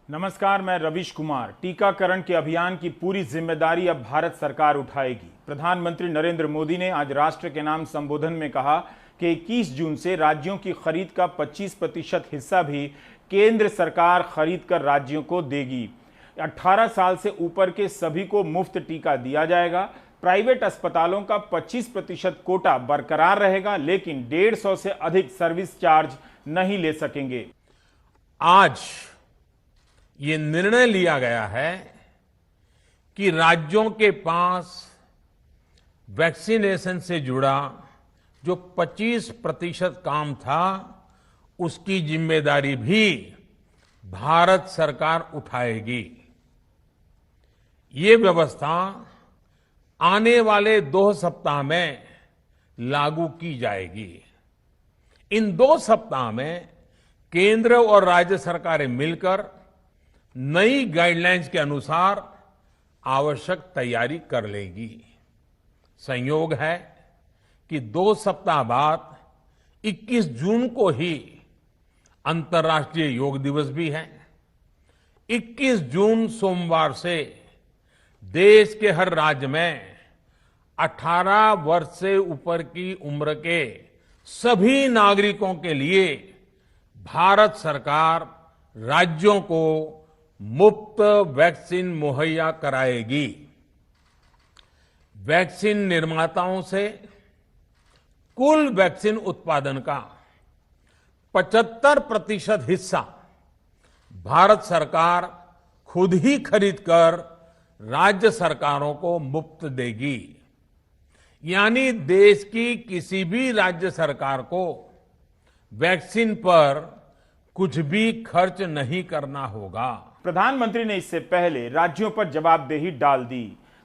नमस्कार, मैं रविश कुमार। टीकाकरण के अभियान की पूरी जिम्मेदारी अब भारत सरकार उठाएगी। प्रधानमंत्री नरेंद्र मोदी ने आज राष्ट्र के नाम संबोधन में कहा कि 21 जून से राज्यों की खरीद का 25% हिस्सा भी केंद्र सरकार खरीद कर राज्यों को देगी। 18 साल से ऊपर के सभी को मुफ्त टीका दिया जाएगा। प्राइवेट अस्पतालों का 25% कोटा बरकरार रहेगा, लेकिन 150 से अधिक सर्विस चार्ज नहीं ले सकेंगे। आज ये निर्णय लिया गया है कि राज्यों के पास वैक्सीनेशन से जुड़ा जो 25% काम था, उसकी जिम्मेदारी भी भारत सरकार उठाएगी। ये व्यवस्था आने वाले 2 सप्ताह में लागू की जाएगी। इन 2 सप्ताह में केंद्र और राज्य सरकारें मिलकर नई गाइडलाइंस के अनुसार आवश्यक तैयारी कर लेगी। संयोग है कि 2 सप्ताह बाद 21 जून को ही अंतर्राष्ट्रीय योग दिवस भी है। 21 जून सोमवार से देश के हर राज्य में 18 वर्ष से ऊपर की उम्र के सभी नागरिकों के लिए भारत सरकार राज्यों को मुफ्त वैक्सीन मुहैया कराएगी। वैक्सीन निर्माताओं से कुल वैक्सीन उत्पादन का 75% हिस्सा भारत सरकार खुद ही खरीद कर राज्य सरकारों को मुफ्त देगी। यानी देश की किसी भी राज्य सरकार को वैक्सीन पर कुछ भी खर्च नहीं करना होगा। प्रधानमंत्री ने इससे पहले राज्यों पर जवाबदेही डाल दी।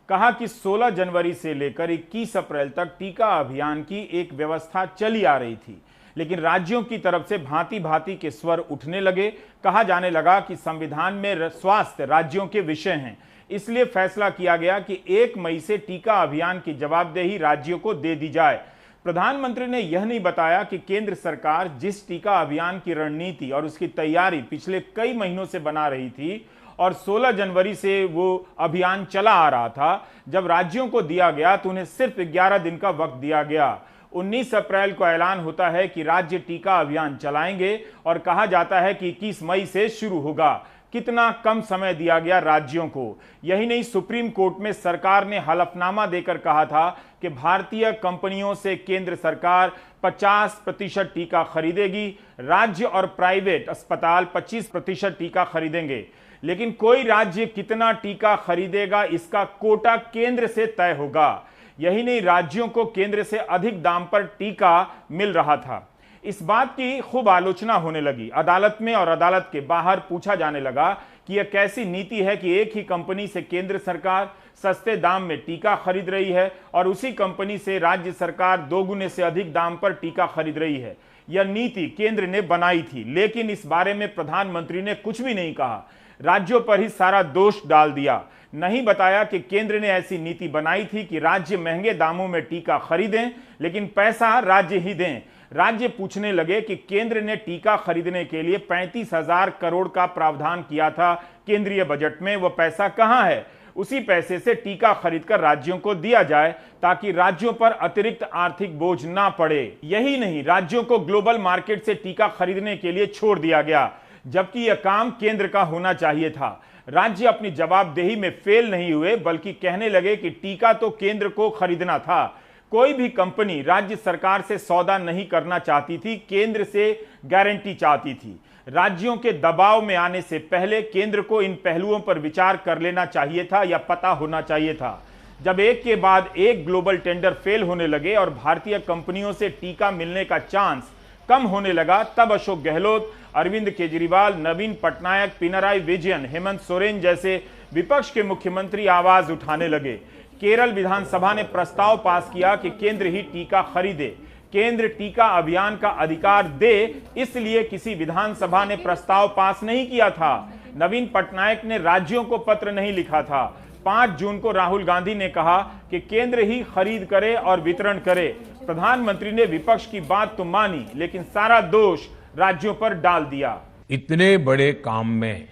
कहा कि 16 जनवरी से लेकर 21 अप्रैल तक टीका अभियान की एक व्यवस्था चली आ रही थी, लेकिन राज्यों की तरफ से भांति भांति के स्वर उठने लगे। कहा जाने लगा कि संविधान में स्वास्थ्य राज्यों के विषय हैं, इसलिए फैसला किया गया कि 1 मई से टीका अभियान की जवाबदेही राज्यों को दे दी जाए। प्रधानमंत्री ने यह नहीं बताया कि केंद्र सरकार जिस टीका अभियान की रणनीति और उसकी तैयारी पिछले कई महीनों से बना रही थी और 16 जनवरी से वो अभियान चला आ रहा था, जब राज्यों को दिया गया तो उन्हें सिर्फ 11 दिन का वक्त दिया गया। 19 अप्रैल को ऐलान होता है कि राज्य टीका अभियान चलाएंगे और कहा जाता है कि 21 मई से शुरू होगा। कितना कम समय दिया गया राज्यों को। यही नहीं, सुप्रीम कोर्ट में सरकार ने हलफनामा देकर कहा था कि भारतीय कंपनियों से केंद्र सरकार 50% टीका खरीदेगी, राज्य और प्राइवेट अस्पताल 25% टीका खरीदेंगे, लेकिन कोई राज्य कितना टीका खरीदेगा इसका कोटा केंद्र से तय होगा। यही नहीं, राज्यों को केंद्र से अधिक दाम पर टीका मिल रहा था। इस बात की खूब आलोचना होने लगी। अदालत में और अदालत के बाहर पूछा जाने लगा कि यह कैसी नीति है कि एक ही कंपनी से केंद्र सरकार सस्ते दाम में टीका खरीद रही है और उसी कंपनी से राज्य सरकार 2 गुने से अधिक दाम पर टीका खरीद रही है। यह नीति केंद्र ने बनाई थी, लेकिन इस बारे में प्रधानमंत्री ने कुछ भी नहीं कहा। राज्यों पर ही सारा दोष डाल दिया। नहीं बताया कि केंद्र ने ऐसी नीति बनाई थी कि राज्य महंगे दामों में टीका खरीदें, लेकिन पैसा राज्य ही दें। राज्य पूछने लगे कि केंद्र ने टीका खरीदने के लिए 35,000 करोड़ का प्रावधान किया था केंद्रीय बजट में, वो पैसा कहां है? उसी पैसे से टीका खरीदकर राज्यों को दिया जाए ताकि राज्यों पर अतिरिक्त आर्थिक बोझ ना पड़े। यही नहीं, राज्यों को ग्लोबल मार्केट से टीका खरीदने के लिए छोड़ दिया गया, जबकि यह काम केंद्र का होना चाहिए था। राज्य अपनी जवाबदेही में फेल नहीं हुए, बल्कि कहने लगे कि टीका तो केंद्र को खरीदना था। कोई भी कंपनी राज्य सरकार से सौदा नहीं करना चाहती थी, केंद्र से गारंटी चाहती थी। राज्यों के दबाव में आने से पहले केंद्र को इन पहलुओं पर विचार कर लेना चाहिए था या पता होना चाहिए था। जब एक के बाद एक ग्लोबल टेंडर फेल होने लगे और भारतीय कंपनियों से टीका मिलने का चांस कम होने लगा, तब अशोक गहलोत, अरविंद केजरीवाल, नवीन पटनायक, पिनराई विजयन, हेमंत सोरेन जैसे विपक्ष के मुख्यमंत्री आवाज उठाने लगे। केरल विधानसभा ने प्रस्ताव पास किया कि केंद्र ही टीका खरीदे। केंद्र टीका अभियान का अधिकार दे, इसलिए किसी विधानसभा ने प्रस्ताव पास नहीं किया था। नवीन पटनायक ने राज्यों को पत्र नहीं लिखा था। 5 जून को राहुल गांधी ने कहा कि केंद्र ही खरीद करे और वितरण करे। प्रधानमंत्री ने विपक्ष की बात तो मानी, लेकिन सारा दोष राज्यों पर डाल दिया। इतने बड़े काम में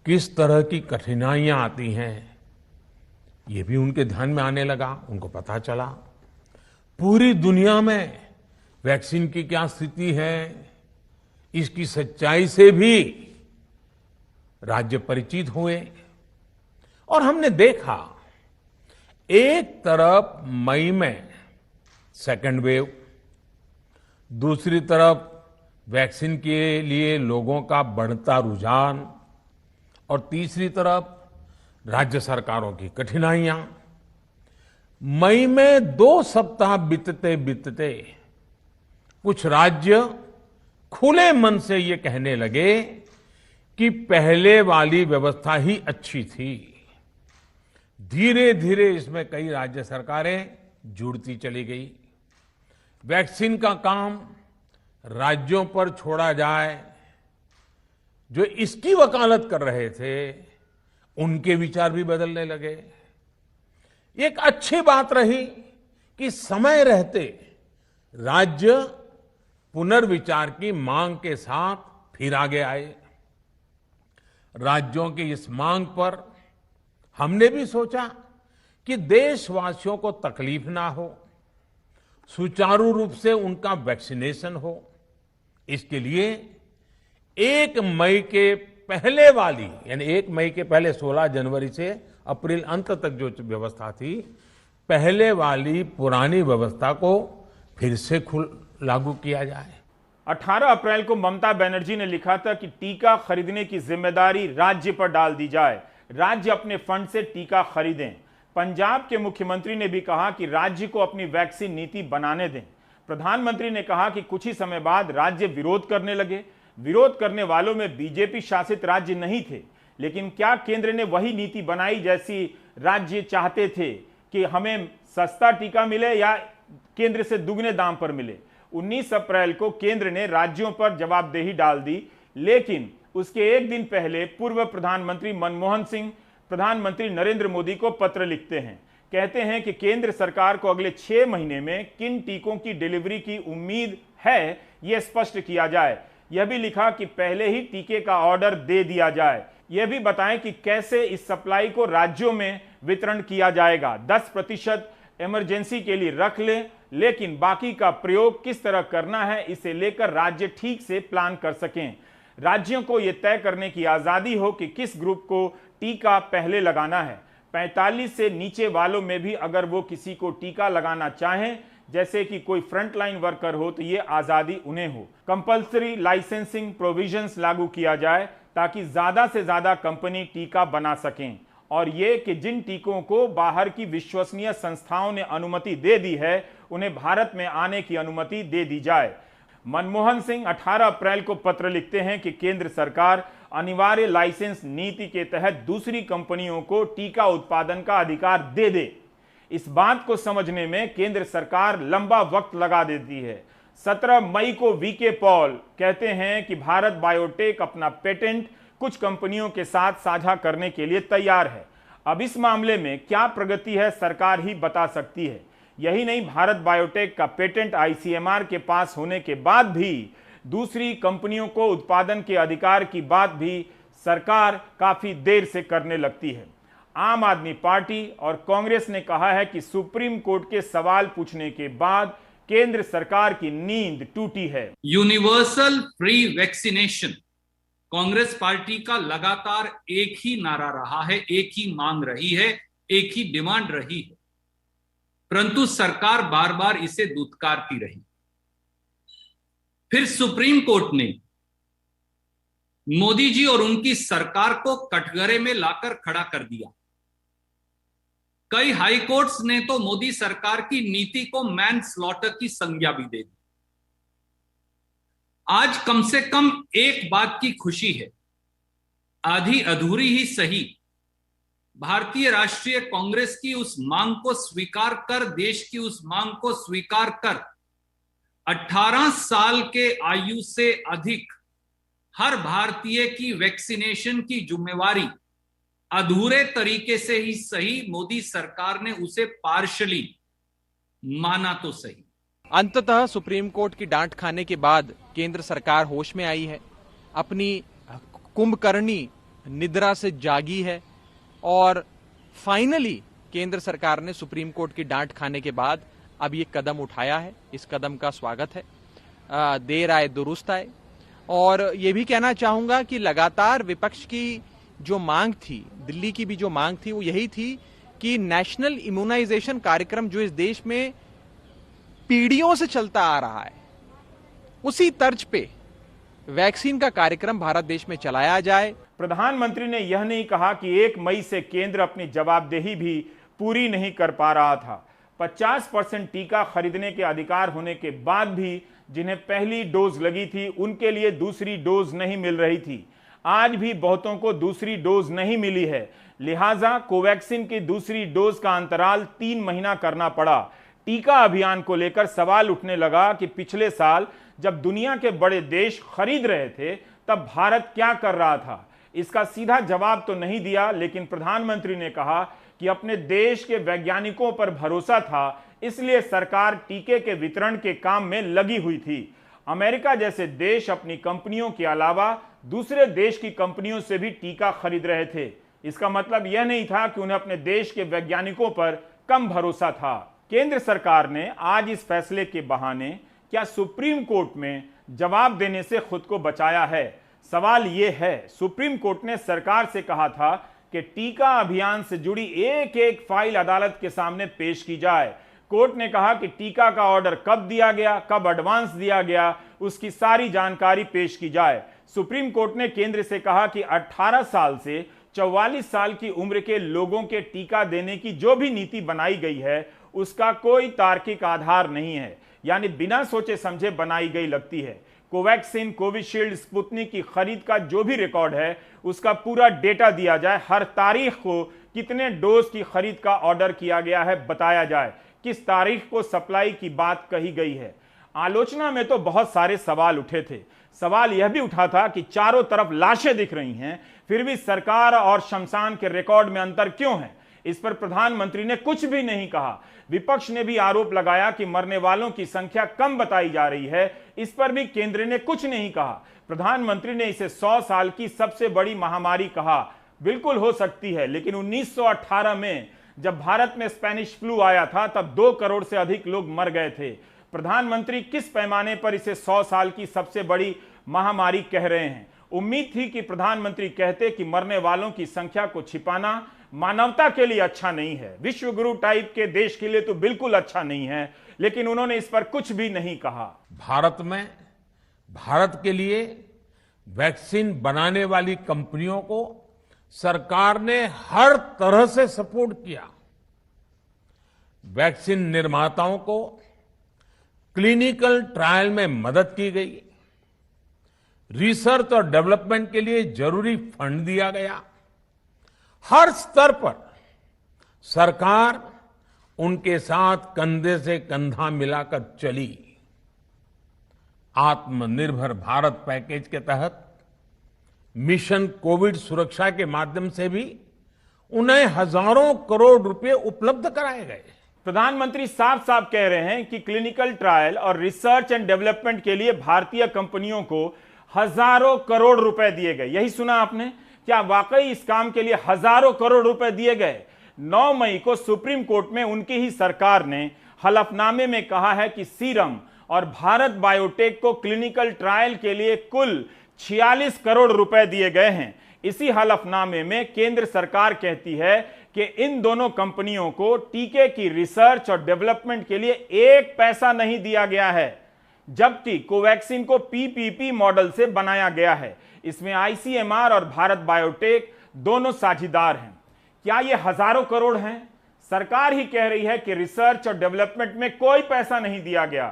किस तरह की कठिनाइयां आती हैं, ये भी उनके ध्यान में आने लगा। उनको पता चला पूरी दुनिया में वैक्सीन की क्या स्थिति है, इसकी सच्चाई से भी राज्य परिचित हुए। और हमने देखा एक तरफ मई में सेकेंड वेव, दूसरी तरफ वैक्सीन के लिए लोगों का बढ़ता रुझान, और तीसरी तरफ राज्य सरकारों की कठिनाइयां। मई में 2 सप्ताह बीतते बीतते कुछ राज्य खुले मन से ये कहने लगे कि पहले वाली व्यवस्था ही अच्छी थी। धीरे धीरे इसमें कई राज्य सरकारें जुड़ती चली गई। वैक्सीन का काम राज्यों पर छोड़ा जाए, जो इसकी वकालत कर रहे थे उनके विचार भी बदलने लगे। एक अच्छी बात रही कि समय रहते राज्य पुनर्विचार की मांग के साथ फिर आगे आए। राज्यों की इस मांग पर हमने भी सोचा कि देशवासियों को तकलीफ ना हो, सुचारू रूप से उनका वैक्सीनेशन हो। इसके लिए 1 मई के पहले वाली, यानी 1 मई के पहले 16 जनवरी से अप्रैल अंत तक जो व्यवस्था थी, पहले वाली पुरानी व्यवस्था को फिर से लागू किया जाए। 18 अप्रैल को ममता बनर्जी ने लिखा था कि टीका खरीदने की जिम्मेदारी राज्य पर डाल दी जाए, राज्य अपने फंड से टीका खरीदें। पंजाब के मुख्यमंत्री ने भी कहा कि राज्य को अपनी वैक्सीन नीति बनाने दें। प्रधानमंत्री ने कहा कि कुछ ही समय बाद राज्य विरोध करने लगे। विरोध करने वालों में बीजेपी शासित राज्य नहीं थे, लेकिन क्या केंद्र ने वही नीति बनाई जैसी राज्य चाहते थे कि हमें सस्ता टीका मिले या केंद्र से दुगने दाम पर मिले? 19 अप्रैल को केंद्र ने राज्यों पर जवाबदेही डाल दी, लेकिन उसके एक दिन पहले पूर्व प्रधानमंत्री मनमोहन सिंह प्रधानमंत्री नरेंद्र मोदी को पत्र लिखते हैं। कहते हैं कि केंद्र सरकार को अगले 6 महीने में किन टीकों की डिलीवरी की उम्मीद है, यह स्पष्ट किया जाए। यह भी लिखा कि पहले ही टीके का ऑर्डर दे दिया जाए। यह भी बताएं कि कैसे इस सप्लाई को राज्यों में वितरण किया जाएगा। 10% इमरजेंसी के लिए रख लें, लेकिन बाकी का प्रयोग किस तरह करना है, इसे लेकर राज्य ठीक से प्लान कर सकें। राज्यों को यह तय करने की आजादी हो कि किस ग्रुप को टीका पहले लगाना है। 45 से नीचे वालों में भी अगर वो किसी को टीका लगाना चाहें, जैसे कि कोई फ्रंटलाइन वर्कर हो, तो ये आजादी उन्हें हो। कंपल्सरी लाइसेंसिंग प्रोविजंस लागू किया जाए ताकि ज्यादा से ज्यादा कंपनी टीका बना सकें, और ये कि जिन टीकों को बाहर की विश्वसनीय संस्थाओं ने अनुमति दे दी है, उन्हें भारत में आने की अनुमति दे दी जाए। मनमोहन सिंह 18 अप्रैल को पत्र लिखते हैं कि केंद्र सरकार अनिवार्य लाइसेंस नीति के तहत दूसरी कंपनियों को टीका उत्पादन का अधिकार दे दे। इस बात को समझने में केंद्र सरकार लंबा वक्त लगा देती है। 17 मई को वीके पॉल कहते हैं कि भारत बायोटेक अपना पेटेंट कुछ कंपनियों के साथ साझा करने के लिए तैयार है। अब इस मामले में क्या प्रगति है, सरकार ही बता सकती है। यही नहीं, भारत बायोटेक का पेटेंट आईसीएमआर के पास होने के बाद भी दूसरी कंपनियों को उत्पादन के अधिकार की बात भी सरकार काफी देर से करने लगती है। आम आदमी पार्टी और कांग्रेस ने कहा है कि सुप्रीम कोर्ट के सवाल पूछने के बाद केंद्र सरकार की नींद टूटी है। Universal free vaccination Congress party का लगातार एक ही नारा रहा है, एक ही मांग रही है, एक ही डिमांड रही है, परंतु सरकार बार बार इसे दुत्कारती रही। फिर सुप्रीम कोर्ट ने मोदी जी और उनकी सरकार को कटघरे में लाकर खड़ा कर दिया। कई हाई कोर्ट्स ने तो मोदी सरकार की नीति को मैन स्लॉटर की संज्ञा भी दे दी। आज कम से कम एक बात की खुशी है, आधी अधूरी ही सही, भारतीय राष्ट्रीय कांग्रेस की उस मांग को स्वीकार कर, देश की उस मांग को स्वीकार कर 18 साल के आयु से अधिक हर भारतीय की वैक्सीनेशन की जिम्मेवारी अधूरे तरीके से ही सही मोदी सरकार ने उसे पार्शली माना तो सही। अंततः सुप्रीम कोर्ट की डांट खाने के बाद केंद्र सरकार होश में आई है। अपनी कुंभकर्णी निद्रा से जागी है और फाइनली केंद्र सरकार ने सुप्रीम कोर्ट की डांट खाने के बाद अब ये कदम उठाया है। इस कदम का स्वागत है। देर आए दुरुस्त आए। और ये भी कहना चाहूंगा कि लगातार विपक्ष की जो मांग थी, दिल्ली की भी जो मांग थी, वो यही थी कि नेशनल इम्यूनाइजेशन कार्यक्रम जो इस देश में पीढ़ियों से चलता आ रहा है, उसी तर्ज पे वैक्सीन का कार्यक्रम भारत देश में चलाया जाए। प्रधानमंत्री ने यह नहीं कहा कि 1 मई से केंद्र अपनी जवाबदेही भी पूरी नहीं कर पा रहा था। 50% टीका खरीदने के अधिकार होने के बाद भी जिन्हें पहली डोज लगी थी उनके लिए दूसरी डोज नहीं मिल रही थी। आज भी बहुतों को दूसरी डोज नहीं मिली है, लिहाजा कोवैक्सीन की दूसरी डोज का अंतराल 3 महीना करना पड़ा। टीका अभियान को लेकर सवाल उठने लगा कि पिछले साल जब दुनिया के बड़े देश खरीद रहे थे तब भारत क्या कर रहा था। इसका सीधा जवाब तो नहीं दिया, लेकिन प्रधानमंत्री ने कहा कि अपने देश के वैज्ञानिकों पर भरोसा था, इसलिए सरकार टीके के वितरण के काम में लगी हुई थी। अमेरिका जैसे देश अपनी कंपनियों के अलावा दूसरे देश की कंपनियों से भी टीका खरीद रहे थे। इसका मतलब यह नहीं था कि उन्हें अपने देश के वैज्ञानिकों पर कम भरोसा था। केंद्र सरकार ने आज इस फैसले के बहाने क्या सुप्रीम कोर्ट में जवाब देने से खुद को बचाया है? सवाल यह है, सुप्रीम कोर्ट ने सरकार से कहा था कि टीका अभियान से जुड़ी एक एक फाइल अदालत के सामने पेश की जाए। कोर्ट ने कहा कि टीका का ऑर्डर कब दिया गया, कब एडवांस दिया गया, उसकी सारी जानकारी पेश की जाए। सुप्रीम कोर्ट ने केंद्र से कहा कि 18 साल से 44 साल की उम्र के लोगों के टीका देने की जो भी नीति बनाई गई है उसका कोई तार्किक आधार नहीं है, यानी बिना सोचे समझे बनाई गई लगती है। कोवैक्सीन, कोविशील्ड, स्पुतनिक की खरीद का जो भी रिकॉर्ड है उसका पूरा डेटा दिया जाए। हर तारीख को कितने डोज की खरीद का ऑर्डर किया गया है बताया जाए, किस तारीख को सप्लाई की बात कही गई है। आलोचना में तो बहुत सारे सवाल उठे थे। सवाल यह भी उठा था कि चारों तरफ लाशें दिख रही हैं, फिर भी सरकार और शमशान के रिकॉर्ड में अंतर क्यों है? इस पर प्रधानमंत्री ने कुछ भी नहीं कहा। विपक्ष ने भी आरोप लगाया कि मरने वालों की संख्या कम बताई जा रही है, इस पर भी केंद्र ने कुछ नहीं कहा। प्रधानमंत्री ने इसे 100 साल की सबसे बड़ी महामारी कहा। बिल्कुल हो सकती है, लेकिन 1918 में जब भारत में स्पेनिश फ्लू आया था तब 2 करोड़ से अधिक लोग मर गए थे। प्रधानमंत्री किस पैमाने पर इसे 100 साल की सबसे बड़ी महामारी कह रहे हैं? उम्मीद थी कि प्रधानमंत्री कहते कि मरने वालों की संख्या को छिपाना मानवता के लिए अच्छा नहीं है, विश्व गुरु टाइप के देश के लिए तो बिल्कुल अच्छा नहीं है, लेकिन उन्होंने इस पर कुछ भी नहीं कहा। भारत में भारत के लिए वैक्सीन बनाने वाली कंपनियों को सरकार ने हर तरह से सपोर्ट किया। वैक्सीन निर्माताओं को क्लिनिकल ट्रायल में मदद की गई, रिसर्च और डेवलपमेंट के लिए जरूरी फंड दिया गया। हर स्तर पर सरकार उनके साथ कंधे से कंधा मिलाकर चली। आत्मनिर्भर भारत पैकेज के तहत मिशन कोविड सुरक्षा के माध्यम से भी उन्हें हजारों करोड़ रुपए उपलब्ध कराए गए। प्रधानमंत्री साफ साफ कह रहे हैं कि क्लिनिकल ट्रायल और रिसर्च एंड डेवलपमेंट के लिए भारतीय कंपनियों को हजारों करोड़ रुपए दिए गए। यही सुना आपने? क्या वाकई इस काम के लिए हजारों करोड़ रुपए दिए गए? 9 मई को सुप्रीम कोर्ट में उनकी ही सरकार ने हलफनामे में कहा है कि सीरम और भारत बायोटेक को क्लिनिकल ट्रायल के लिए कुल 46 करोड़ रुपए दिए गए हैं। इसी हलफनामे में केंद्र सरकार कहती है कि इन दोनों कंपनियों को टीके की रिसर्च और डेवलपमेंट के लिए 1 पैसा नहीं दिया गया है, जबकि कोवैक्सीन को पीपीपी मॉडल से बनाया गया है। इसमें आईसीएमआर और भारत बायोटेक दोनों साझीदार हैं। क्या ये हजारों करोड़ हैं? सरकार ही कह रही है कि रिसर्च और डेवलपमेंट में कोई पैसा नहीं दिया गया।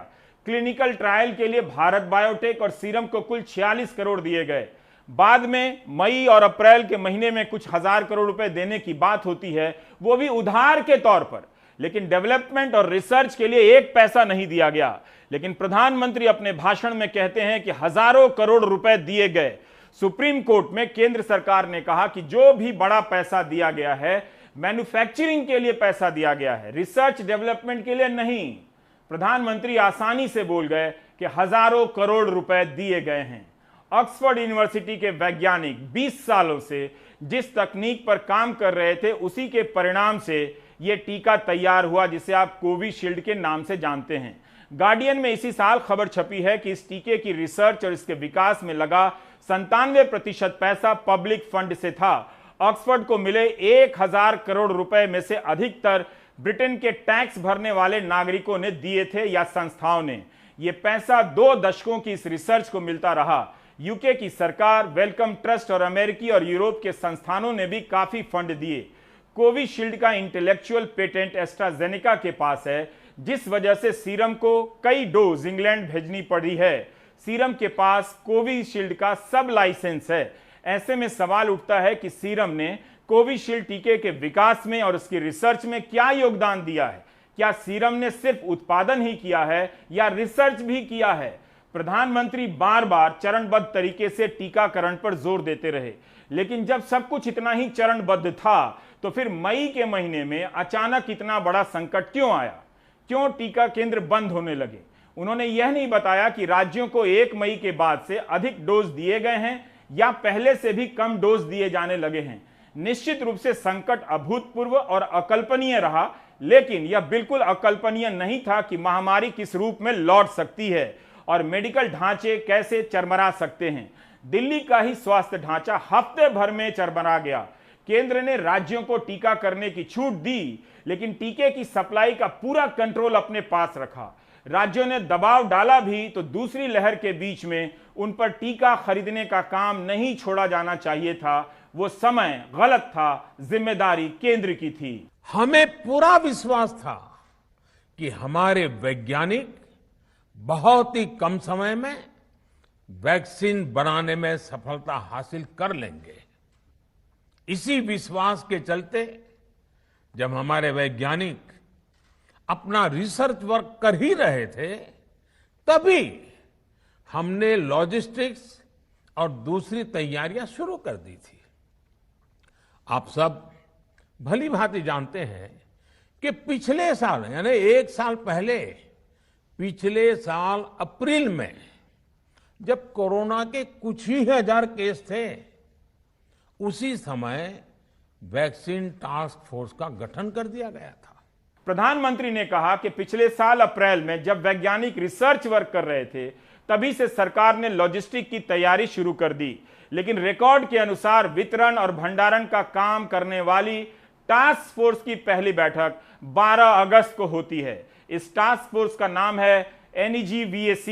क्लिनिकल ट्रायल के लिए भारत बायोटेक और सीरम को कुल 46 करोड़ दिए गए। बाद में मई और अप्रैल के महीने में कुछ हजार करोड़ रुपए देने की बात होती है, वो भी उधार के तौर पर, लेकिन डेवलपमेंट और रिसर्च के लिए 1 पैसा नहीं दिया गया। लेकिन प्रधानमंत्री अपने भाषण में कहते हैं कि हजारों करोड़ रुपए दिए गए। सुप्रीम कोर्ट में केंद्र सरकार ने कहा कि जो भी बड़ा पैसा दिया गया है मैन्युफैक्चरिंग के लिए पैसा दिया गया है, रिसर्च डेवलपमेंट के लिए नहीं। प्रधानमंत्री आसानी से बोल गए कि हजारों करोड़ रुपए दिए गए हैं। ऑक्सफोर्ड यूनिवर्सिटी के वैज्ञानिक 20 सालों से जिस तकनीक पर काम कर रहे थे उसी के परिणाम से यह टीका तैयार हुआ, जिसे आप कोविशील्ड के नाम से जानते हैं। गार्डियन में इसी साल खबर छपी है कि इस टीके की रिसर्च और इसके विकास में लगा 97% पैसा पब्लिक फंड से था। ऑक्सफोर्ड को मिले 1000 करोड़ रुपए में से अधिकतर ब्रिटेन के टैक्स भरने वाले नागरिकों ने दिए थे या संस्थाओं ने। यह पैसा 2 दशकों की इस रिसर्च को मिलता रहा। यूके की सरकार, वेलकम ट्रस्ट और अमेरिकी और यूरोप के संस्थानों ने भी काफी फंड दिए। कोविशील्ड का इंटेलेक्चुअल पेटेंट एस्ट्राजेनेका के पास है, जिस वजह से सीरम को कई डोज इंग्लैंड भेजनी पड़ी है। सीरम के पास कोविशील्ड का सब लाइसेंस है। ऐसे में सवाल उठता है कि सीरम ने कोविशील्ड टीके के विकास में और उसकी रिसर्च में क्या योगदान दिया है। क्या सीरम ने सिर्फ उत्पादन ही किया है या रिसर्च भी किया है? प्रधानमंत्री बार बार चरणबद्ध तरीके से टीकाकरण पर जोर देते रहे, लेकिन जब सब कुछ इतना ही चरणबद्ध था तो फिर मई के महीने में अचानक इतना बड़ा संकट क्यों आया? क्यों टीका केंद्र बंद होने लगे? उन्होंने यह नहीं बताया कि राज्यों को 1 मई के बाद से अधिक डोज दिए गए हैं या पहले से भी कम डोज दिए जाने लगे हैं। निश्चित रूप से संकट अभूतपूर्व और अकल्पनीय रहा, लेकिन यह बिल्कुल अकल्पनीय नहीं था कि महामारी किस रूप में लौट सकती है और मेडिकल ढांचे कैसे चरमरा सकते हैं। दिल्ली का ही स्वास्थ्य ढांचा हफ्ते भर में चरमरा गया। केंद्र ने राज्यों को टीका करने की छूट दी, लेकिन टीके की सप्लाई का पूरा कंट्रोल अपने पास रखा। राज्यों ने दबाव डाला भी तो दूसरी लहर के बीच में उन पर टीका खरीदने का काम नहीं छोड़ा जाना चाहिए था। वो समय गलत था, जिम्मेदारी केंद्र की थी। हमें पूरा विश्वास था कि हमारे वैज्ञानिक बहुत ही कम समय में वैक्सीन बनाने में सफलता हासिल कर लेंगे। इसी विश्वास के चलते जब हमारे वैज्ञानिक अपना रिसर्च वर्क कर ही रहे थे, तभी हमने लॉजिस्टिक्स और दूसरी तैयारियां शुरू कर दी थी। आप सब भली भांति जानते हैं कि पिछले साल यानी 1 साल पहले, पिछले साल अप्रैल में जब कोरोना के कुछ ही हजार केस थे, उसी समय वैक्सीन टास्क फोर्स का गठन कर दिया गया था। प्रधानमंत्री ने कहा कि पिछले साल अप्रैल में जब वैज्ञानिक रिसर्च वर्क कर रहे थे, तभी से सरकार ने लॉजिस्टिक की तैयारी शुरू कर दी। लेकिन रिकॉर्ड के अनुसार वितरण और भंडारण का काम करने वाली टास्क फोर्स की पहली बैठक 12 अगस्त को होती है। इस टास्क फोर्स का नाम है NEGVAC।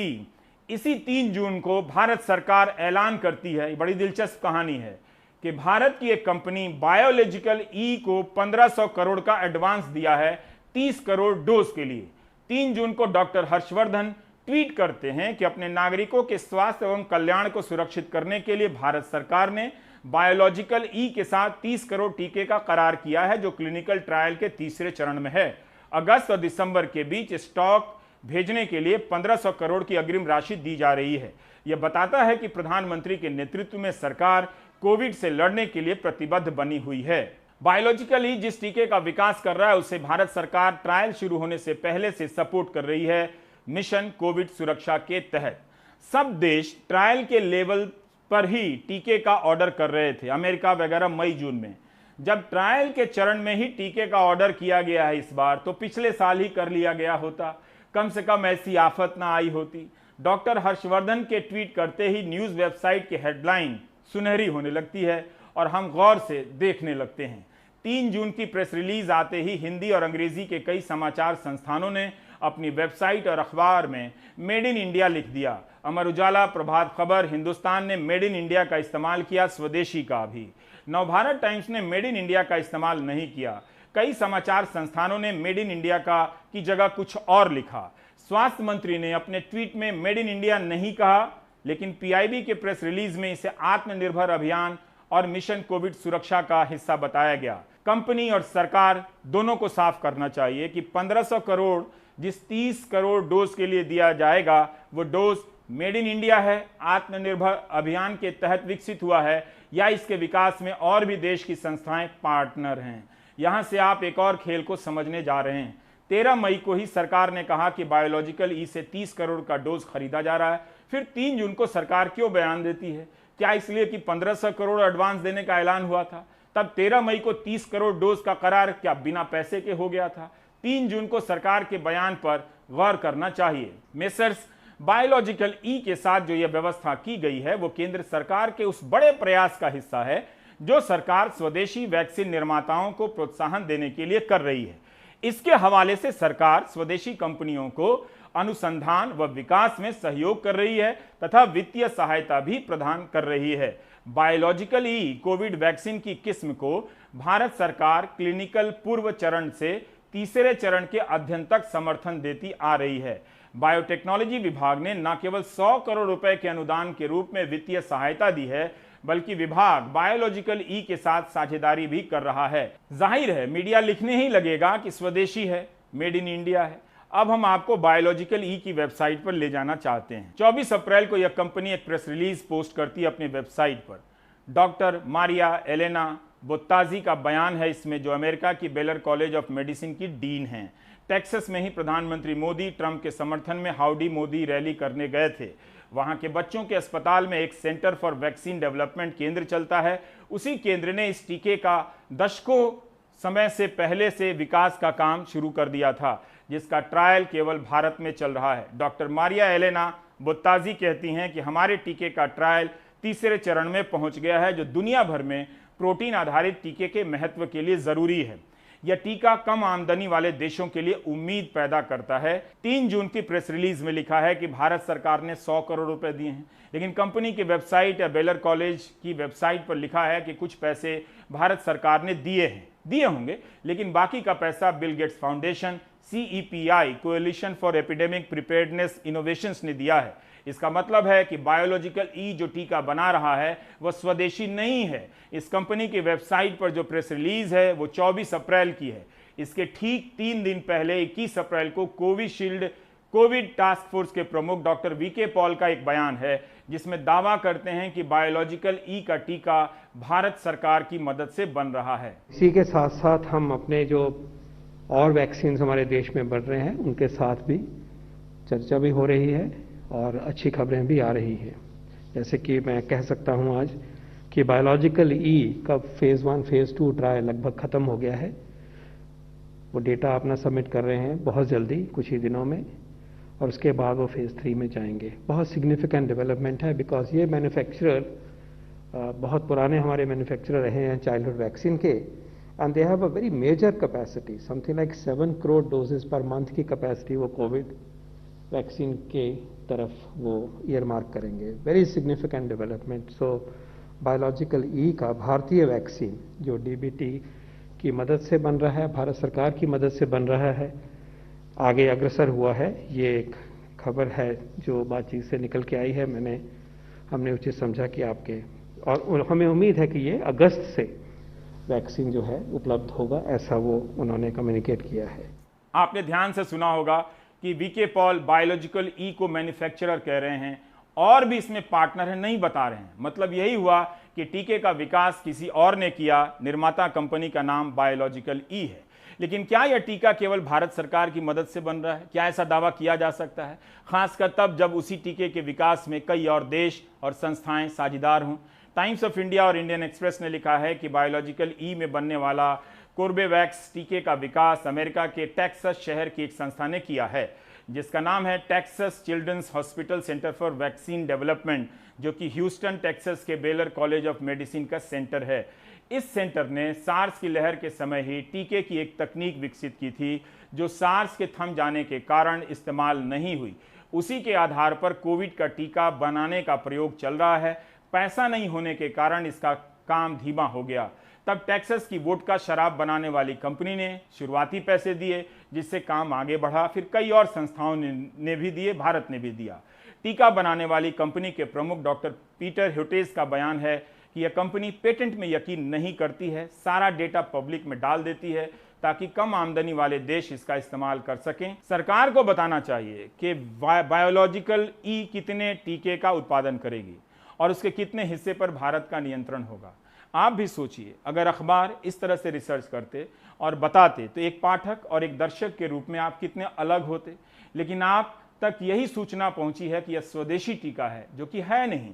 इसी 3 जून को भारत सरकार ऐलान करती है, बड़ी दिलचस्प कहानी है, कि भारत की एक कंपनी बायोलॉजिकल ई को 1500 करोड़ का एडवांस दिया है 30 करोड़ डोज के लिए। 3 जून को डॉक्टर हर्षवर्धन ट्वीट करते हैं कि अपने नागरिकों के स्वास्थ्य एवं कल्याण को सुरक्षित करने के लिए भारत सरकार ने बायोलॉजिकल ई के साथ 30 करोड़ टीके का करार किया है, जो क्लिनिकल ट्रायल के तीसरे चरण में है। अगस्त और दिसंबर के बीच स्टॉक भेजने के लिए 1500 करोड़ की अग्रिम राशि दी जा रही है। यह बताता है कि प्रधानमंत्री के नेतृत्व में सरकार कोविड से लड़ने के लिए प्रतिबद्ध बनी हुई है। बायोलॉजिकल ई जिस टीके का विकास कर रहा है, उसे भारत सरकार ट्रायल शुरू होने से पहले से सपोर्ट कर रही है मिशन कोविड सुरक्षा के तहत। सब देश ट्रायल के लेवल पर ही टीके का ऑर्डर कर रहे थे, अमेरिका वगैरह मई जून में। जब ट्रायल के चरण में ही टीके का ऑर्डर किया गया है इस बार, तो पिछले साल ही कर लिया गया होता, कम से कम ऐसी आफत ना आई होती। डॉक्टर हर्षवर्धन के ट्वीट करते ही न्यूज वेबसाइट की हेडलाइन सुनहरी होने लगती है और हम गौर से देखने लगते हैं। 3 जून की प्रेस रिलीज आते ही हिंदी और अंग्रेजी के कई समाचार संस्थानों ने अपनी वेबसाइट और अखबार में मेड इन इंडिया लिख दिया। अमर उजाला, प्रभात खबर, हिंदुस्तान ने मेड इन इंडिया का इस्तेमाल किया, स्वदेशी का भी। नवभारत टाइम्स ने मेड इन इंडिया का इस्तेमाल नहीं किया। कई समाचार संस्थानों ने मेड इन इंडिया का की जगह कुछ और लिखा। स्वास्थ्य मंत्री ने अपने ट्वीट में मेड इन इंडिया नहीं कहा, लेकिन पीआईबी के प्रेस रिलीज में इसे आत्मनिर्भर अभियान और मिशन कोविड सुरक्षा का हिस्सा बताया गया। कंपनी और सरकार दोनों को साफ करना चाहिए कि 1500 करोड़ जिस 30 करोड़ डोज के लिए दिया जाएगा, वो डोज मेड इन इंडिया है, आत्मनिर्भर अभियान के तहत विकसित हुआ है, या इसके विकास में और भी देश की संस्थाएं पार्टनर हैं। यहां से आप एक और खेल को समझने जा रहे हैं। 13 मई को ही सरकार ने कहा कि बायोलॉजिकल ई से 30 करोड़ का डोज खरीदा जा रहा है। फिर 3 जून को सरकार क्यों बयान देती है? क्या इसलिए कि 1500 करोड़ एडवांस देने का ऐलान हुआ था? तब 13 मई को 30 करोड़ डोज का करार क्या बिना पैसे के हो गया था? 3 जून को सरकार के बयान पर गौर करना चाहिए। मेसर्स बायोलॉजिकल ई के साथ जो यह व्यवस्था की गई है वो केंद्र सरकार के उस बड़े प्रयास का हिस्सा है जो सरकार स्वदेशी वैक्सीन निर्माताओं को प्रोत्साहन देने के लिए कर रही है। इसके हवाले से सरकार स्वदेशी कंपनियों को अनुसंधान व विकास में सहयोग कर रही है तथा वित्तीय सहायता भी प्रदान कर रही है। बायोलॉजिकल ई कोविड वैक्सीन की किस्म को भारत सरकार क्लिनिकल पूर्व चरण से तीसरे चरण के अध्ययन तक समर्थन देती आ रही है। बायोटेक्नोलॉजी विभाग ने न केवल 100 करोड़ रुपए के अनुदान के रूप में वित्तीय सहायता दी है, बल्कि विभाग बायोलॉजिकल ई के साथ साझेदारी भी कर रहा है। जाहिर है मीडिया लिखने ही लगेगा कि स्वदेशी है, मेड इन इंडिया है। अब हम आपको बायोलॉजिकल ई की वेबसाइट पर ले जाना चाहते हैं। 24 अप्रैल को यह कंपनी एक प्रेस रिलीज पोस्ट करती है अपनी वेबसाइट पर। डॉक्टर मारिया एलेना बोत्ताजी का बयान है इसमें, जो अमेरिका की बेलर कॉलेज ऑफ मेडिसिन की डीन हैं। टेक्सास में ही प्रधानमंत्री मोदी ट्रंप के समर्थन में हाउडी मोदी रैली करने गए थे। वहां के बच्चों के अस्पताल में एक सेंटर फॉर वैक्सीन डेवलपमेंट केंद्र चलता है। उसी केंद्र ने इस टीके का दशकों समय से पहले से विकास का काम शुरू कर दिया था, जिसका ट्रायल केवल भारत में चल रहा है। डॉक्टर मारिया एलेना बोत्ताजी कहती हैं कि हमारे टीके का ट्रायल तीसरे चरण में पहुंच गया है, जो दुनिया भर में प्रोटीन आधारित टीके के महत्व के लिए जरूरी है। यह टीका कम आमदनी वाले देशों के लिए उम्मीद पैदा करता है। 3 जून की प्रेस रिलीज में लिखा है कि भारत सरकार ने 100 करोड़ रुपए दिए हैं, लेकिन कंपनी की वेबसाइट या बेलर कॉलेज की वेबसाइट पर लिखा है कि कुछ पैसे भारत सरकार ने दिए होंगे, लेकिन बाकी का पैसा Bill Gates foundation, CEPI coalition for Epidemic Preparedness innovations ने दिया है। इसका मतलब है कि बायोलॉजिकल ई जो टीका बना रहा है वह स्वदेशी नहीं है। इस कंपनी की वेबसाइट पर जो प्रेस रिलीज है वो 24 अप्रैल की है। इसके ठीक 3 दिन पहले 21 अप्रैल को कोविशील्ड कोविड टास्क फोर्स के प्रमुख डॉक्टर वीके पॉल का एक बयान है, जिसमें दावा करते हैं कि बायोलॉजिकल ई का टीका भारत सरकार की मदद से बन रहा है। इसी के साथ साथ हम अपने जो और वैक्सीन हमारे देश में बढ़ रहे हैं उनके साथ भी चर्चा भी हो रही है और अच्छी खबरें भी आ रही हैं। जैसे कि मैं कह सकता हूं आज कि बायोलॉजिकल ई का फेज़ 1 फेज़ 2 ट्रायल लगभग ख़त्म हो गया है। वो डेटा अपना सबमिट कर रहे हैं बहुत जल्दी, कुछ ही दिनों में, और उसके बाद वो फेज़ 3 में जाएंगे। बहुत सिग्निफिकेंट डेवलपमेंट है, बिकॉज ये मैन्युफैक्चरर बहुत पुराने हमारे मैन्युफैक्चरर रहे हैं चाइल्डहुड वैक्सीन के, and they have a very major capacity, something like 7 crore doses per month की कैपेसिटी वो कोविड वैक्सीन के तरफ वो ईयर मार्क करेंगे। Very significant development. So biological E का भारतीय वैक्सीन जो DBT की मदद से बन रहा है, भारत सरकार की मदद से बन रहा है, आगे अग्रसर हुआ है। ये एक खबर है जो बातचीत से निकल के आई है। हमने उचित समझा कि आपके, और हमें उम्मीद है कि ये अगस्त से वैक्सीन जो है उपलब्ध होगा, ऐसा वो उन्होंने कम्युनिकेट किया है। आपने ध्यान से सुना होगा कि वीके पॉल बायोलॉजिकल ई को मैन्युफैक्चरर कह रहे हैं और भी इसमें पार्टनर है नहीं बता रहे हैं। मतलब यही हुआ कि टीके का विकास किसी और ने किया, निर्माता कंपनी का नाम बायोलॉजिकल ई है। लेकिन क्या यह टीका केवल भारत सरकार की मदद से बन रहा है? क्या ऐसा दावा किया जा सकता है? खासकर तब जब उसी टीके के विकास में कई और देश और संस्थाएं साझेदार हों। टाइम्स ऑफ इंडिया और इंडियन एक्सप्रेस ने लिखा है कि बायोलॉजिकल ई में बनने वाला कोर्बेवैक्स टीके का विकास अमेरिका के टेक्सास शहर की एक संस्था ने किया है, जिसका नाम है Texas Children's Hospital Center for Vaccine Development, जो कि ह्यूस्टन टेक्सास के बेलर कॉलेज ऑफ मेडिसिन का सेंटर है। इस सेंटर ने सार्स की लहर के समय ही टीके की एक तकनीक विकसित की थी, जो सार्स के थम जाने के कारण इस्तेमाल नहीं हुई। उसी के आधार पर कोविड का टीका बनाने का प्रयोग चल रहा है। पैसा नहीं होने के कारण इसका काम धीमा हो गया। तब टेक्सास की वोडका शराब बनाने वाली कंपनी ने शुरुआती पैसे दिए, जिससे काम आगे बढ़ा। फिर कई और संस्थाओं ने भी दिए, भारत ने भी दिया। टीका बनाने वाली कंपनी के प्रमुख डॉक्टर पीटर ह्यूटेस का बयान है कि यह कंपनी पेटेंट में यकीन नहीं करती है, सारा डेटा पब्लिक में डाल देती है ताकि कम आमदनी वाले देश इसका इस्तेमाल कर सकें। सरकार को बताना चाहिए कि बायोलॉजिकल ई कितने टीके का उत्पादन करेगी और उसके कितने हिस्से पर भारत का नियंत्रण होगा। आप भी सोचिए, अगर अखबार इस तरह से रिसर्च करते और बताते तो एक पाठक और एक दर्शक के रूप में आप कितने अलग होते। लेकिन आप तक यही सूचना पहुंची है कि यह स्वदेशी टीका है, जो कि है नहीं।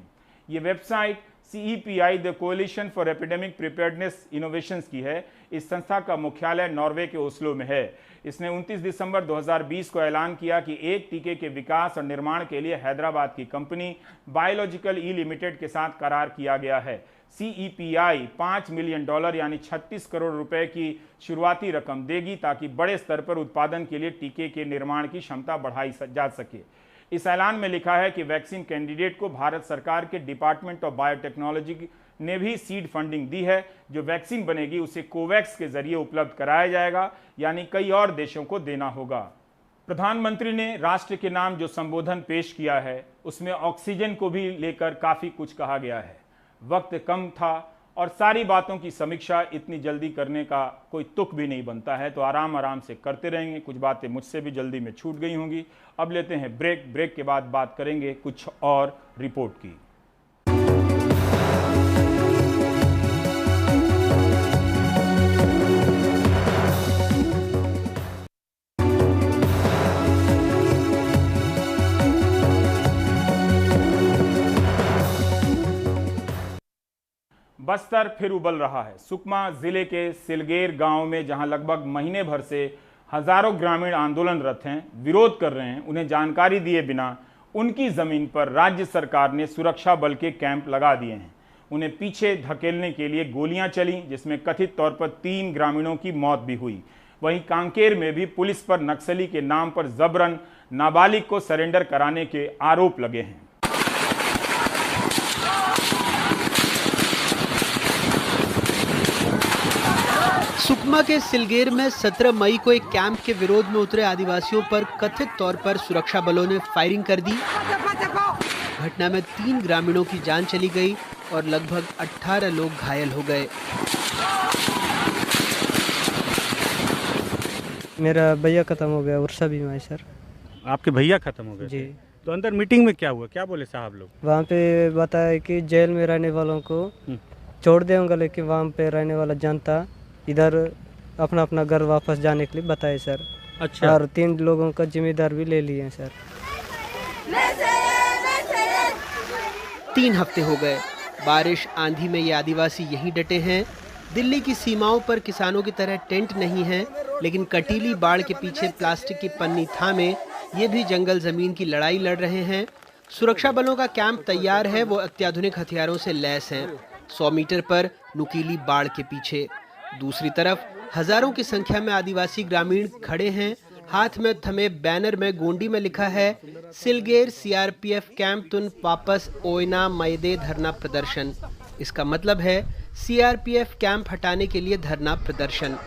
ये website CEPI the Coalition for Epidemic Preparedness Innovations की है। इस संस्था का मुख्यालय नॉर्वे के ओस्लो में है। इसने 29 दिसंबर 2020 को ऐलान किया कि एक टीके के विकास और निर्माण के लिए हैदराबाद की कंपनी बायोलॉजिकल ई लिमिटेड के साथ करार किया गया है। CEPI $5 मिलियन यानी 36 करोड़ रुपए की शुरुआती रकम देगी ताकि बड़े स्तर पर उत्पादन के लिए टीके के निर्माण की क्षमता बढ़ाई जा सके। इस ऐलान में लिखा है कि वैक्सीन कैंडिडेट को भारत सरकार के डिपार्टमेंट ऑफ बायोटेक्नोलॉजी ने भी सीड फंडिंग दी है। जो वैक्सीन बनेगी उसे कोवैक्स के जरिए उपलब्ध कराया जाएगा, यानी कई और देशों को देना होगा। प्रधानमंत्री ने राष्ट्र के नाम जो संबोधन पेश किया है उसमें ऑक्सीजन को भी लेकर काफी कुछ कहा गया है। वक्त कम था और सारी बातों की समीक्षा इतनी जल्दी करने का कोई तुक भी नहीं बनता है, तो आराम से करते रहेंगे। कुछ बातें मुझसे भी जल्दी में छूट गई होंगी। अब लेते हैं ब्रेक के बाद बात करेंगे कुछ और रिपोर्ट की। बस्तर फिर उबल रहा है। सुकमा जिले के सिलगेर गांव में जहां लगभग महीने भर से हजारों ग्रामीण आंदोलनरत हैं, विरोध कर रहे हैं, उन्हें जानकारी दिए बिना उनकी जमीन पर राज्य सरकार ने सुरक्षा बल के कैंप लगा दिए हैं। उन्हें पीछे धकेलने के लिए गोलियां चली, जिसमें कथित तौर पर 3 ग्रामीणों की मौत भी हुई। वहीं कांकेर में भी पुलिस पर नक्सली के नाम पर जबरन नाबालिग को सरेंडर कराने के आरोप लगे हैं। सुकमा के सिलगेर में 17 मई को एक कैंप के विरोध में उतरे आदिवासियों पर कथित तौर पर सुरक्षा बलों ने फायरिंग कर दी। घटना में 3 ग्रामीणों की जान चली गई और लगभग 18 लोग घायल हो गए। मेरा भैया खत्म हो गया, उर्सा भी है सर। आपके भैया खत्म हो गए जी। तो अंदर मीटिंग में क्या हुआ, क्या बोले साहब लोग? वहाँ पे बताया कि जेल में रहने वालों को छोड़ देंगे, लेकिन वहाँ पे रहने वाला जनता इधर अपना अपना घर वापस जाने के लिए बताए सर। अच्छा। और 3 लोगों का जिम्मेदार भी ले लिए सर। 3 हफ्ते हो गए, बारिश आंधी में ये आदिवासी यहीं डटे हैं। दिल्ली की सीमाओं पर किसानों की तरह टेंट नहीं है, लेकिन कटीली बाढ़ के पीछे प्लास्टिक की पन्नी थामे ये भी जंगल जमीन की लड़ाई लड़ रहे हैं। सुरक्षा बलों का कैंप तैयार है, वो अत्याधुनिक हथियारों से लैस हैं। 100 मीटर पर नुकीली बाढ़ के पीछे। दूसरी तरफ हजारों की संख्या में आदिवासी ग्रामीण खड़े हैं। हाथ में थमे बैनर में गोंडी में लिखा है सिलगेर CRPF कैंप तुन वापस ओयना मैदे धरना प्रदर्शन। इसका मतलब है CRPF कैंप हटाने के लिए धरना प्रदर्शन।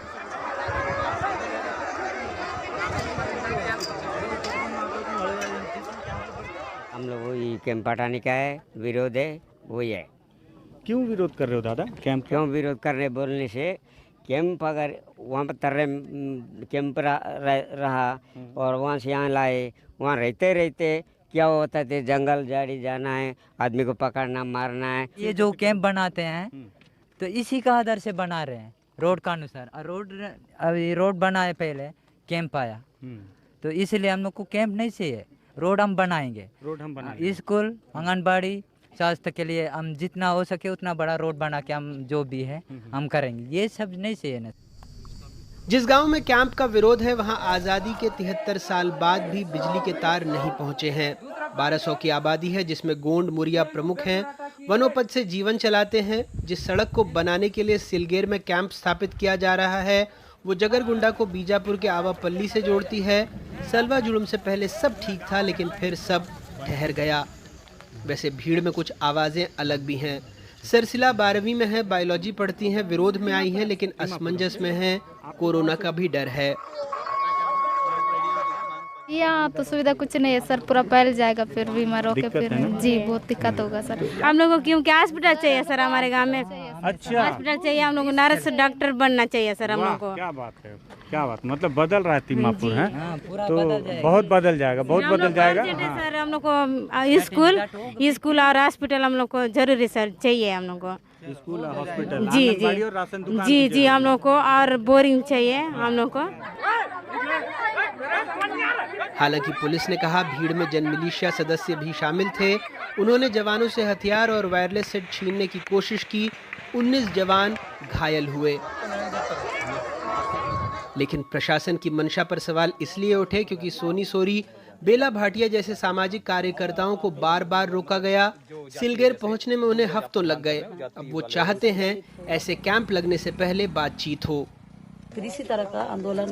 हम लोग वही कैंप हटाने का है, विरोध है, वही है। क्यों विरोध कर रहे हो दादा कैंप? क्यों विरोध करने बोलने से कैंप अगर वहाँ पर तर्रे कैंप रहा और वहाँ से यहाँ लाए, वहाँ रहते रहते क्या होता है, जंगल झाड़ी जाना है, आदमी को पकड़ना मारना है। ये जो कैंप बनाते हैं तो इसी का आधार से बना रहे हैं रोड का अनुसार। अभी रोड बनाए पहले कैंप आया, तो इसलिए हम लोग को कैंप नहीं चाहिए, रोड हम बनाएंगे। रोड हम बनाएंगे। स्कूल, आंगनबाड़ी, स्वास्थ्य के लिए हम जितना हो सके उतना बड़ा रोड बना के हम जो भी है हम करेंगे। ये सब नहीं चाहिए ना। जिस गांव में कैंप का विरोध है वहां आजादी के 73 साल बाद भी बिजली के तार नहीं पहुंचे हैं। 1200 की आबादी है, जिसमें गोंड मुरिया प्रमुख हैं। वनोपज से जीवन चलाते हैं। जिस सड़क को बनाने के लिए सिलगेर में कैंप स्थापित किया जा रहा है वो जगरगुंडा को बीजापुर के आवापल्ली से जोड़ती है। सलवा जुलूम से पहले सब ठीक था, लेकिन फिर सब ठहर गया। वैसे भीड़ में कुछ आवाजें अलग भी हैं। सरसिला 12वीं में है, बायोलॉजी पढ़ती हैं, विरोध में आई हैं, लेकिन असमंजस में है। कोरोना का भी डर है। यहाँ तो सुविधा कुछ नहीं है सर, पूरा फैल जाएगा, फिर बीमारों के फिर जी बहुत दिक्कत होगा सर। हम लोगों को क्योंकि हॉस्पिटल चाहिए सर हमारे गांव में। अच्छा, हॉस्पिटल चाहिए, हम लोग को नर्स डॉक्टर बनना चाहिए सर हम लोग को। क्या बात है, क्या बात, मतलब बदल रहा है तिम्मापुर है तो बहुत बदल जाएगा, बहुत बदल जाएगा। सर हम लोग को स्कूल और हॉस्पिटल हम लोग को जरूरी सर चाहिए। हम लोग को स्कूल, हॉस्पिटल, जी आंगनबाड़ी और राशन दुकान जी जी हम लोग को, और बोरिंग चाहिए हम लोग को। हालांकि पुलिस ने कहा भीड़ में जनमिलिशिया सदस्य भी शामिल थे। उन्होंने जवानों से हथियार और वायरलेस सेट छीनने की कोशिश की। 19 जवान घायल हुए। लेकिन प्रशासन की मंशा पर सवाल इसलिए उठे क्योंकि सोनी सोरी, बेला भाटिया जैसे सामाजिक कार्यकर्ताओं को बार बार रोका गया। सिलगेर पहुंचने में उन्हें हफ्तों लग गए। अब वो चाहते हैं ऐसे कैंप लगने से पहले बातचीत हो। फिर इसी तरह का आंदोलन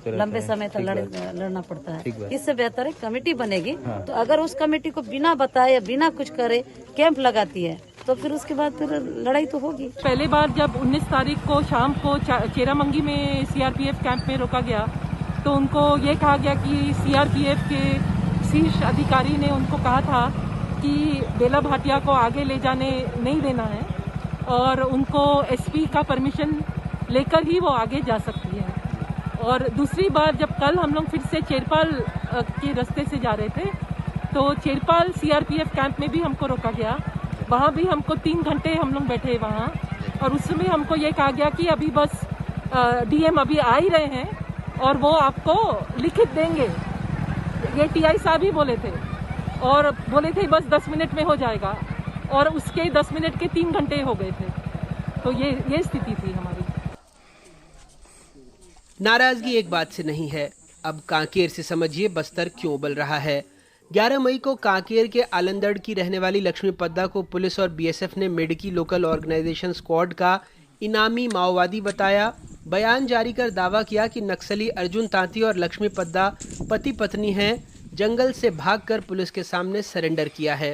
लंबे समय तक लड़ना पड़ता है। इससे बेहतर है कमेटी बनेगी, तो अगर उस कमेटी को बिना बताए बिना कुछ करे कैंप लगाती है तो फिर उसके बाद फिर लड़ाई तो होगी। पहली बार जब 19 तारीख को शाम को चेरामंगी में सीआरपीएफ कैंप में रोका गया तो उनको ये कहा गया कि सीआरपीएफ के शीर्ष अधिकारी ने उनको कहा था कि बेला भाटिया को आगे ले जाने नहीं देना है और उनको एसपी का परमिशन लेकर ही वो आगे जा सकती है। और दूसरी बार जब कल हम लोग फिर से चेरपाल के रास्ते से जा रहे थे तो चेरपाल सीआरपीएफ कैंप में भी हमको रोका गया। वहाँ भी हमको 3 घंटे हम लोग बैठे वहाँ और उसमें हमको ये कहा गया कि अभी बस डीएम अभी आ ही रहे हैं और वो आपको लिखित देंगे। ये टीआई साहब ही बोले थे और बोले थे बस 10 मिनट में हो जाएगा और उसके 10 मिनट के 3 घंटे हो गए थे। तो ये स्थिति थी हमारी। नाराजगी एक बात से नहीं है, अब कांकेर से समझिए बस्तर क्यों उबल रहा है। 11 मई को कांकेर के आलंदड़ की रहने वाली लक्ष्मी पद्दा को पुलिस और बीएसएफ ने मेडकी लोकल ऑर्गेनाइजेशन स्क्वाड का इनामी माओवादी बताया। बयान जारी कर दावा किया कि नक्सली अर्जुन तांती और लक्ष्मी पद्दा पति पत्नी हैं, जंगल से भागकर पुलिस के सामने सरेंडर किया है।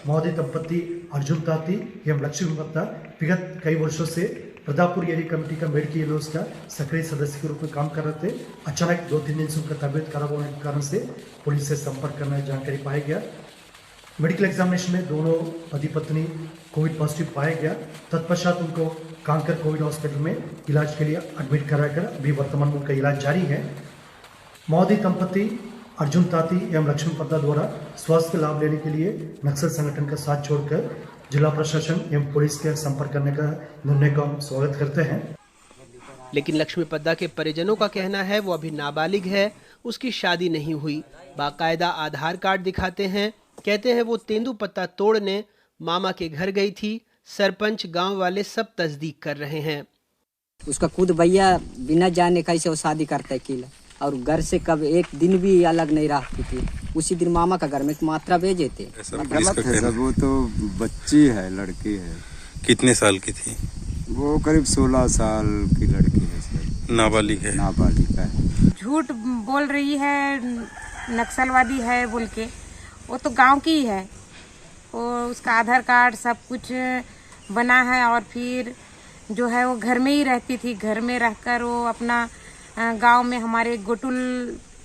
माओवादी दंपति अर्जुन तांती एवं लक्ष्मी पद्दा विगत कई वर्षों से प्रतापपुर एरिया कमेटी का मेडकी लोस का सक्रिय सदस्य के रूप में काम कर रहे थे। अचानक 2-3 दिन से उनका तबियत खराब होने के कारण से पुलिस से संपर्क करने की जानकारी पाया गया। मेडिकल एग्जामिनेशन में दोनों पति पत्नी कोविड पॉजिटिव पाया गया। तत्पश्चात उनको कांकर कोविड हॉस्पिटल में इलाज के लिए एडमिट कराकर अभी वर्तमान में उनका इलाज जारी है। माओवादी दंपति अर्जुन तांती एवं लक्ष्मी पद्दा द्वारा स्वास्थ्य लाभ लेने के लिए नक्सल संगठन का साथ छोड़कर जिला प्रशासन एवं पुलिस के संपर्क करने का निर्णय का हम स्वागत करते हैं। लेकिन लक्ष्मी पद्दा के परिजनों का कहना है वो अभी नाबालिग है, उसकी शादी नहीं हुई। बाकायदा आधार कार्ड दिखाते हैं। कहते हैं वो तेंदुपत्ता तोड़ने मामा के घर गई थी। सरपंच गांव वाले सब तस्दीक कर रहे हैं। उसका खुद भैया बिना जाने कैसे वो शादी करता है किला और घर से कब एक दिन भी अलग नहीं रहती थी। उसी दिन मामा का घर में मात्रा भेजे थे। वो तो बच्ची है, लड़की है। कितने साल की थी? वो करीब 16 साल की लड़की है सर। नाबालिग है? नाबालिग है। झूठ बोल रही है, नक्सलवादी है बोल के। वो तो गांव की ही है। वो उसका आधार कार्ड सब कुछ बना है और फिर जो है वो घर में ही रहती थी। घर में रहकर वो अपना गांव में हमारे गोटुल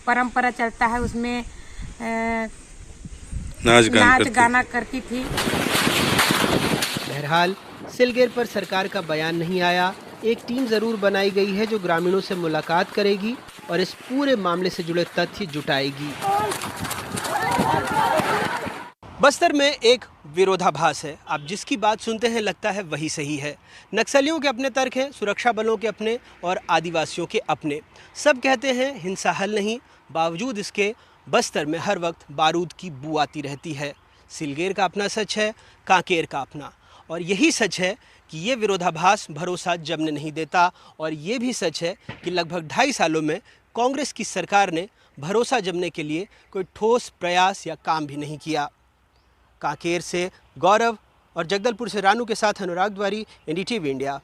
परंपरा चलता है, उसमें नाच गाना करती थी। बहरहाल सिलगेर पर सरकार का बयान नहीं आया। एक टीम जरूर बनाई गई है जो ग्रामीणों से मुलाकात करेगी और इस पूरे मामले से जुड़े तथ्य जुटाएगी। बस्तर में एक विरोधाभास है। आप जिसकी बात सुनते हैं लगता है वही सही है। नक्सलियों के अपने तर्क हैं, सुरक्षा बलों के अपने और आदिवासियों के अपने। सब कहते हैं हिंसा हल नहीं, बावजूद इसके बस्तर में हर वक्त बारूद की बू आती रहती है। सिलगेर का अपना सच है, कांकेर का अपना। और यही सच है कि ये विरोधाभास भरोसा जमने नहीं देता। और ये भी सच है कि लगभग 2.5 सालों में कांग्रेस की सरकार ने भरोसा जमने के लिए कोई ठोस प्रयास या काम भी नहीं किया। कांकेर से गौरव और जगदलपुर से रानू के साथ अनुराग द्वारी, एनडीटीवी इंडिया।